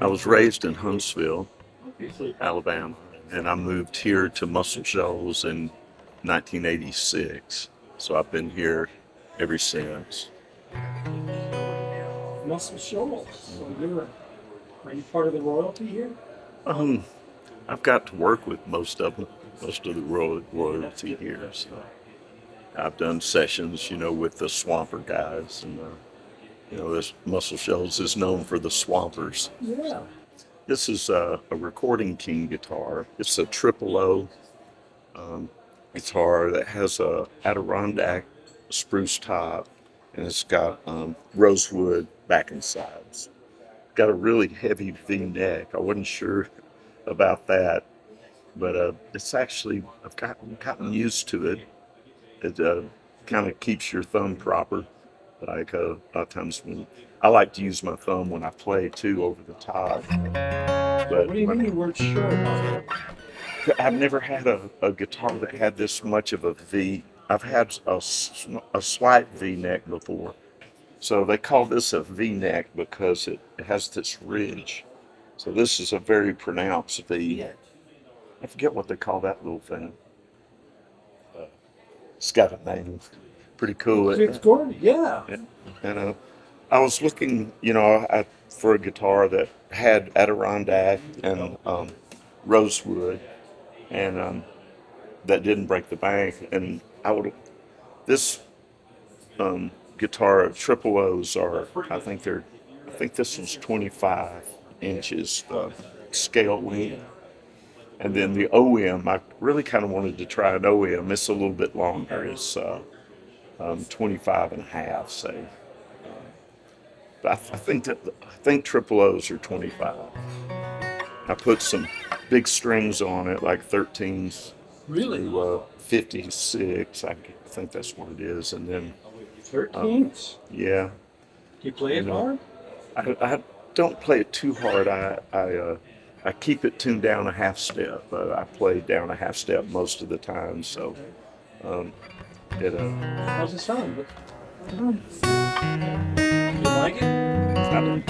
I was raised in Huntsville, Alabama, and I moved here to MuscleShoals in 1986. So I've been here ever since. MuscleShoals. So are you part of the royalty here? Um, I've got to work with most of them, most of the royalty here. So I've done sessions, with the Swamper guys, and this MuscleShoals is known for the Swampers. Yeah. This is a Recording King guitar. It's a triple O guitar that has a Adirondack spruce top, and it's got rosewood back and sides. Got a really heavy V neck. I wasn't sure about that, but it's actually I've gotten used to it. It kind of keeps your thumb proper. Like a lot of times when I like to use my thumb when I play too over the top. What But do you mean you weren't sure about it? I've never had a guitar that had this much of a V. I've had a slight V neck before. So they call this a V neck because it has this ridge. So this is a very pronounced V. I forget what they call that little thing. It's got a name. Pretty cool. It's Gordon. Yeah. And I was looking, for a guitar that had Adirondack and rosewood, and that didn't break the bank. And this guitar triple O's are, I think this one's 25 inches scale length. And then the OM, I really kind of wanted to try an OM. It's a little bit longer. It's 25 and a half, say. But I think triple O's are 25. I put some big strings on it, like 13s Really? to 56. I think that's what it is. And then, 13s? yeah, You play it and hard? I don't play it too hard. I keep it tuned down a half step. I play down a half step most of the time. So um, it How's it sound? You like it? I,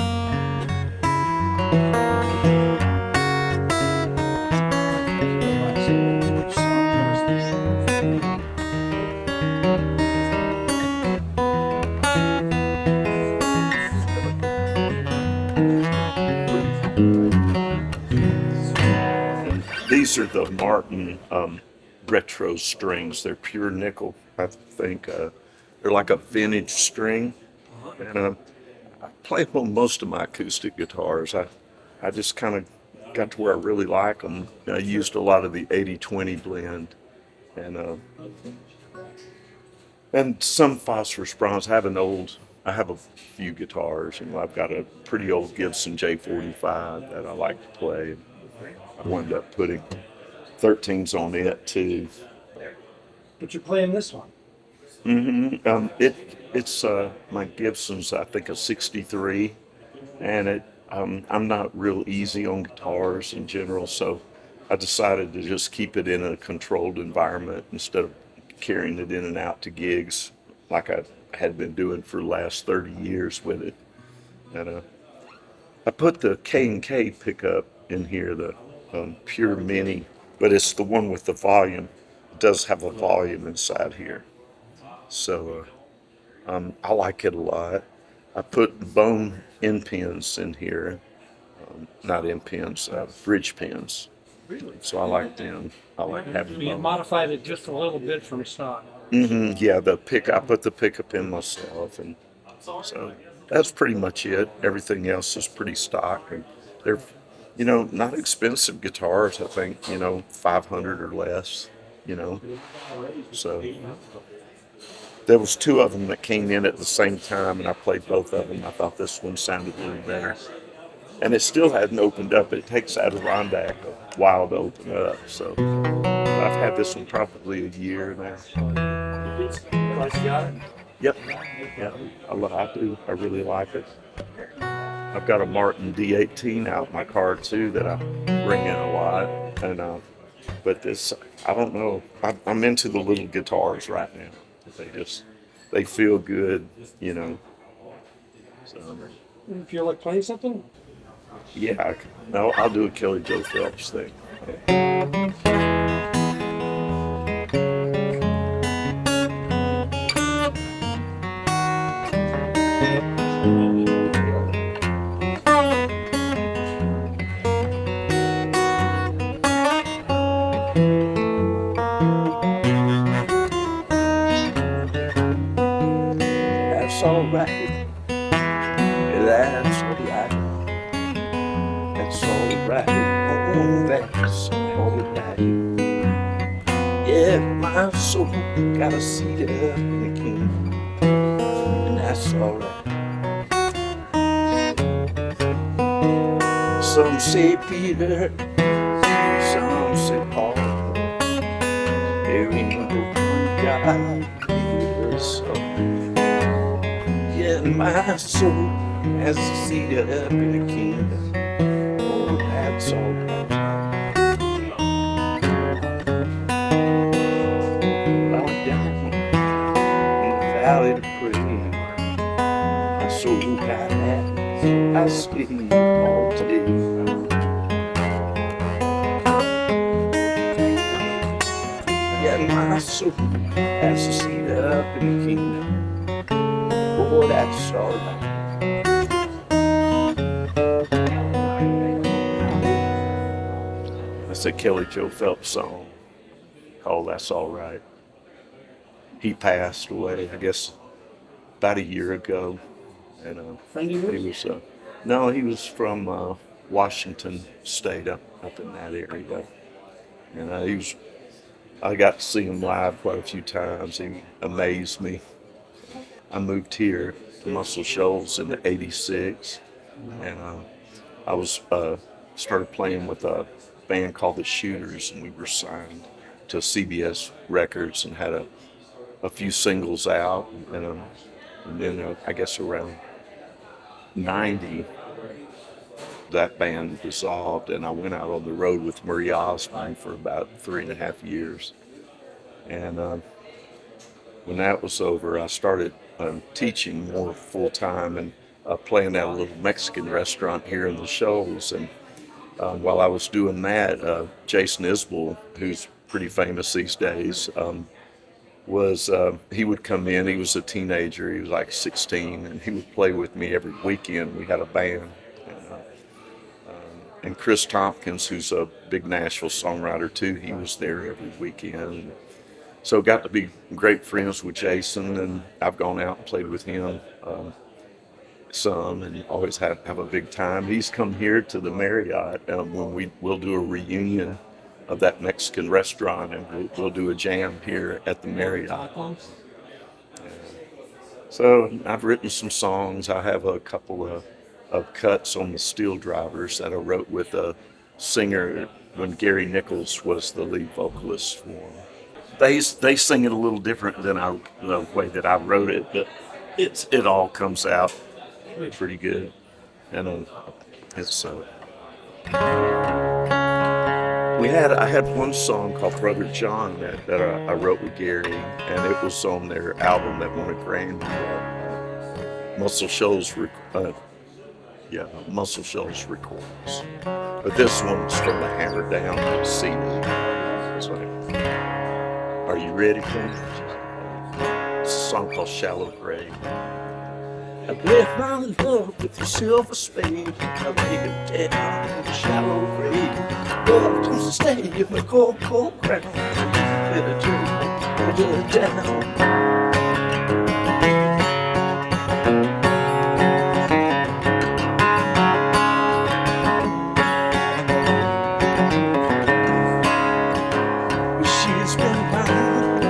these are the Martin retro strings. They're pure nickel. I think they're like a vintage string, and I play them on most of my acoustic guitars. I just kind of got to where I really like them. I used a lot of the 80-20 blend, and some phosphorus bronze. I have a few guitars, and I've got a pretty old Gibson J45 that I like to play. I wound up putting 13s on it too. But you're playing this one. It's my Gibson's, I think, a 63, and I'm not real easy on guitars in general, so I decided to just keep it in a controlled environment instead of carrying it in and out to gigs like I had been doing for the last 30 years with it. And I put the K&K pickup in here, the Pure Mini, but it's the one with the volume. It does have a volume inside here. So I like it a lot. I put bone end pins in here, not end pins, bridge pins. Really? So I like them. I like having You bone. modified it just a little bit from stock. Yeah, I put the pickup in myself, and so that's pretty much it. Everything else is pretty stock, and they're, not expensive guitars. I think 500 or less. You know, so there was two of them that came in at the same time, and I played both of them. I thought this one sounded a little better, and it still hadn't opened up. It takes Adirondack a while to open up, so I've had this one probably a year now. Nice got it. Yep, yeah, I do. I really like it. I've got a Martin D18 out in my car too that I bring in a lot, and but this, I don't know. I'm into the little guitars right now. They feel good. So You feel like playing something? Yeah, no, I'll do a Kelly Joe Phelps thing. That's all right. That's all right. That's all right. Oh, that's all right. Yeah, my soul got a seat up in the kingdom, and that's all right. Some say Peter, some say Paul. There ain't no one God greater, so yeah, my soul has a seat up in the kingdom. Oh, that's all right. Lie down in the valley to pray. My soul got that. I sleep all day. Yeah, my soul has a seat up in the kingdom. Oh, that's all right. That's a Kelly Joe Phelps song called "That's All Right." He passed away, I guess, about a year ago, and Friend of he yours? was no, he was from Washington State, up in that area, and he was. I got to see him live quite a few times. He amazed me. I moved here to MuscleShoals in '86, and I was started playing with a band called the Shooters, and we were signed to CBS Records and had a few singles out, and then I guess around '90 that band dissolved, and I went out on the road with Marie Osmond for about 3.5 years, and when that was over, I started teaching more full time and playing at a little Mexican restaurant here in the Shoals. And while I was doing that, Jason Isbell, who's pretty famous these days, was he would come in. He was a teenager. He was like 16, and he would play with me every weekend. We had a band. And Chris Tompkins, who's a big Nashville songwriter too, he was there every weekend. So got to be great friends with Jason, and I've gone out and played with him some, and always have a big time. He's come here to the Marriott when we'll do a reunion of that Mexican restaurant, and we'll do a jam here at the Marriott. So I've written some songs. I have a couple of cuts on the Steel Drivers that I wrote with a singer when Gary Nichols was the lead vocalist for them. They sing it a little different than the way that I wrote it, but it all comes out pretty good. And it's I had one song called Brother John that I wrote with Gary, and it was on their album that won a Grammy, Muscle Shoals Records. But this one's from the Hammer Down CD. So, are you ready for it? It's a song called Shallow Grave. I left my love with the silver spade. I laid it down in the shallow grave. Love comes to stay in the cold, cold ground. Better turn it down. She's been mine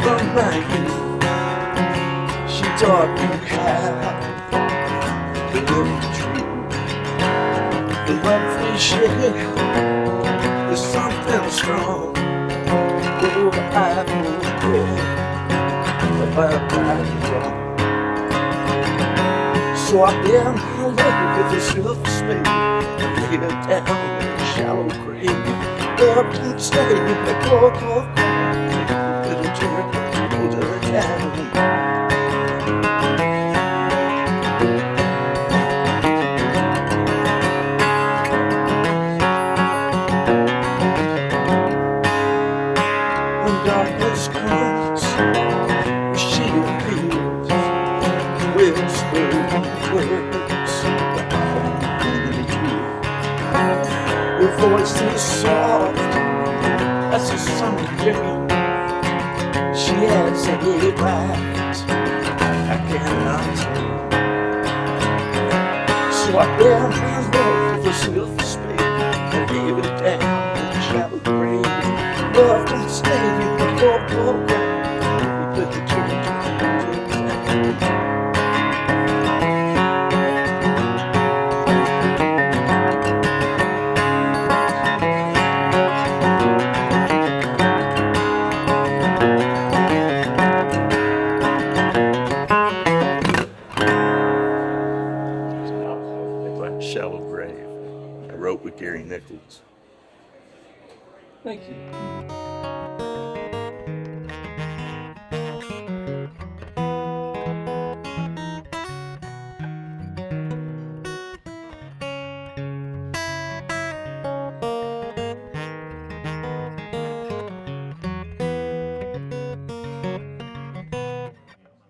from my youth. She taught me how to live true. The love we share is something strong. Oh, I forget about right and wrong. So I bear my love with a silver spade and lay her down in a shallow grave. Love can stay in the cold, cold ground. Little turn, go to the town. words that only you. Your voice is soft as a summer rain. She has any right I cannot tame. So I bear my love with a silver spade and gave it down in the shallow grave. Love don't stay in the cold. We put the change in the Shallow Grave. I wrote with Gary Nichols. Thank you.